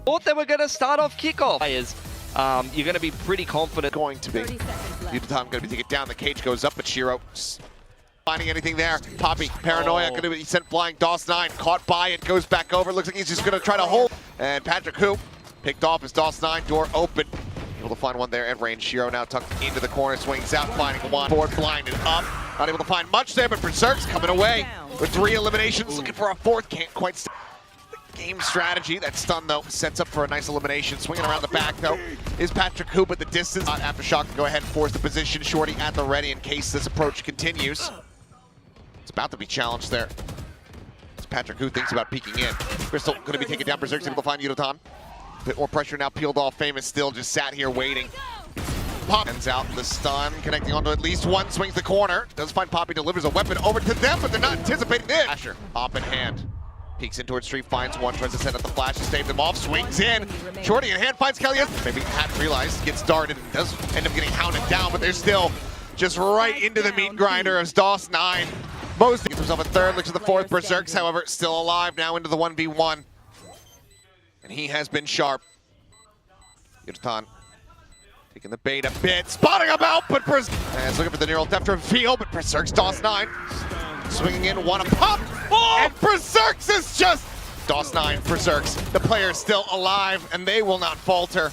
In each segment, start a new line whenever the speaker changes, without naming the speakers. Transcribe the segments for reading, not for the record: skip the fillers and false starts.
Thought they were going to start off kickoff. Players, you're going to be pretty confident.
Going to be. Time going to be taken down. The cage goes up, but Shiro finding anything there. Poppy, Paranoia, going to be sent flying. DOS9 caught by it, goes back over. Looks like he's just going to try to hold. And Patrick Hoop picked off as DOS9, door open. Able to find one there at range. Shiro now tucked into the corner, swings out, finding one. Board blinded up. Not able to find much there, but Berserk's coming away with 3 eliminations. Looking for a 4th, can't quite stop. Game strategy. That stun, though, sets up for a nice elimination. Swinging around the back, though, is Patrick Hoop at the distance. Aftershock can go ahead and force the position. Shorty at the ready in case this approach continues. It's about to be challenged there. As Patrick Hoop thinks about peeking in. Crystal going to be taken down. Berserk's able to find Yudotan. A bit more pressure now peeled off. Famous still just sat here waiting. Pop ends out the stun, connecting onto at least one. Swings the corner. Does find Poppy, delivers a weapon over to them, but they're not anticipating this. Asher, op in hand. Peeks in towards Street, finds one, tries to set up the flash to stave them off, swings in. Shorty in hand, finds Kelly. Maybe hadn't realized, gets darted and does end up getting hounded down, but they're still just right into the meat grinder as DOS9. Most gets himself a 3rd, looks at the 4th. Berserk's, however, still alive now into the 1v1. And he has been sharp. Yudotan taking the bait a bit, spotting him out, but Berserk is looking for the neural depth reveal, but Berserk's DOS9. Swinging in, wanna pop, and Berserk's is just DOS9. Berserk's, the player is still alive, and they will not falter.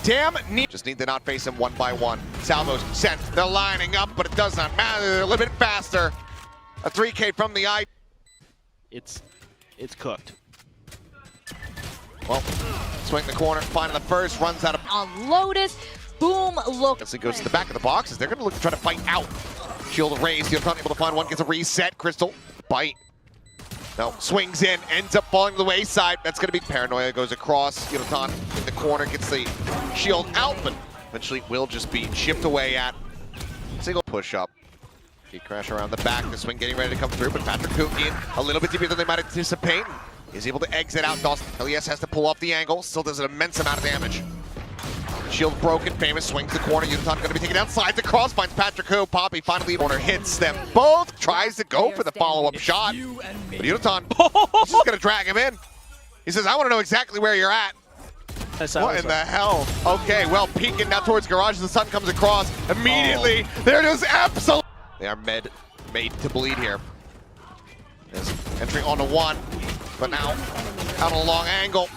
Damn neat. Just need to not face him 1 by 1. Salvos sent. They're lining up, but it does not matter. They're a little bit faster. A 3K from the eye.
It's cooked.
Well, swing the corner, finding the first, runs out of.
On Lotus, boom, look.
As he goes to the back of the boxes, they're going to look to try to fight out. Shield raised, you're not able to find one, gets a reset. Crystal, bite. No, swings in, ends up falling to the wayside. That's going to be Paranoia, goes across. Yudotan in the corner, gets the shield out, but eventually will just be chipped away at. Single push up. He crash around the back, the swing getting ready to come through, but Patrick Hoop in a little bit deeper than they might anticipate. Is able to exit out. Dawson Elias has to pull off the angle, still does an immense amount of damage. Shield broken, Famous swings the corner. Yudotan going to be taken outside the cross, finds Patrick Hoop. Poppy finally corner hits them both. Tries to go for the follow-up shot. But Yudotan is just going to drag him in. He says, I want to know exactly where you're at. What in the hell? Okay, well, peeking now towards garage. The sun comes across. Immediately, they're just absolutely. They are made to bleed here. Entry onto one, but now out on a long angle.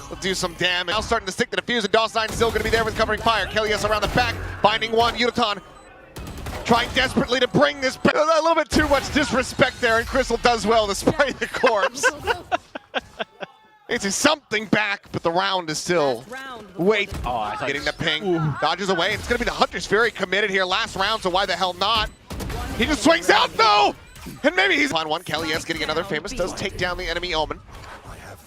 Let's do some damage. Now starting to stick the defuse, and DOS9 still going to be there with covering fire. Kelly's around the back, finding one. Yudotan trying desperately to bring this back. A little bit too much disrespect there, and Crystal does well to spray the corpse. It's something back, but the round is still wait. Getting the ping, dodges away. It's going to be the Hunter's Fury committed here last round, so why the hell not? He just swings out though, and maybe he's on one. Kelly is getting another. Famous does take down the enemy Omen.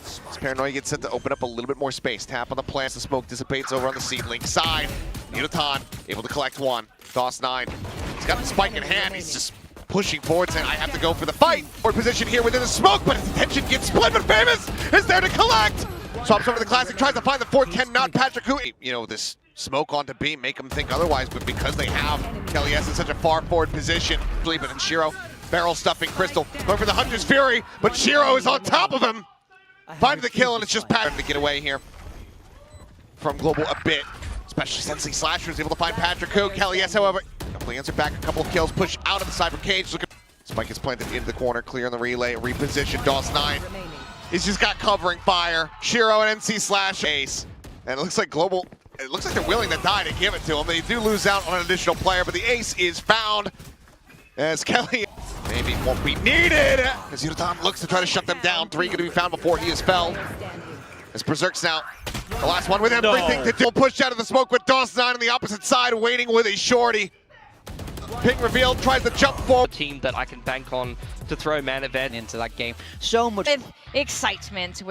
This Paranoia gets set to open up a little bit more space. Tap on the plants, the smoke dissipates over on the seedling side. Yudotan able to collect one. DOS9, he's got the spike in hand. He's just pushing forward, saying, I have to go for the fight. Forward position here within the smoke, but his attention gets split, but Famous is there to collect. Swaps over the classic, tries to find the 4th, cannot. Patrick Hoop, you know, this smoke onto B, make him think otherwise, but because they have Kelly S in such a far forward position, but then Shiro, barrel stuffing Crystal, going for the Hunter's Fury, but Shiro is on top of him. Finding the kill, and it's just Patrick to get away here from Global a bit, especially since the Slasher is able to find Patrick Hoop. Kelly S, however, definitely answered back a couple of kills, push out of the cyber cage. Look at Spike is planted into the corner, clear on the relay, reposition. DOS9, he's just got covering fire. Shiro and NC Slash Ace, and it looks like Global, it looks like they're willing to die to give it to him. They do lose out on an additional player, but the Ace is found as Kelly maybe won't be needed, as Yudotan looks to try to shut them down. 3 going to be found before he is felled. As Berserk's now the last one with everything to do. Push out of the smoke with DOS9 on the opposite side, waiting with a Shorty. Ping revealed, tries to jump forward.
Team that I can bank on to throw man event into that game.
So much excitement.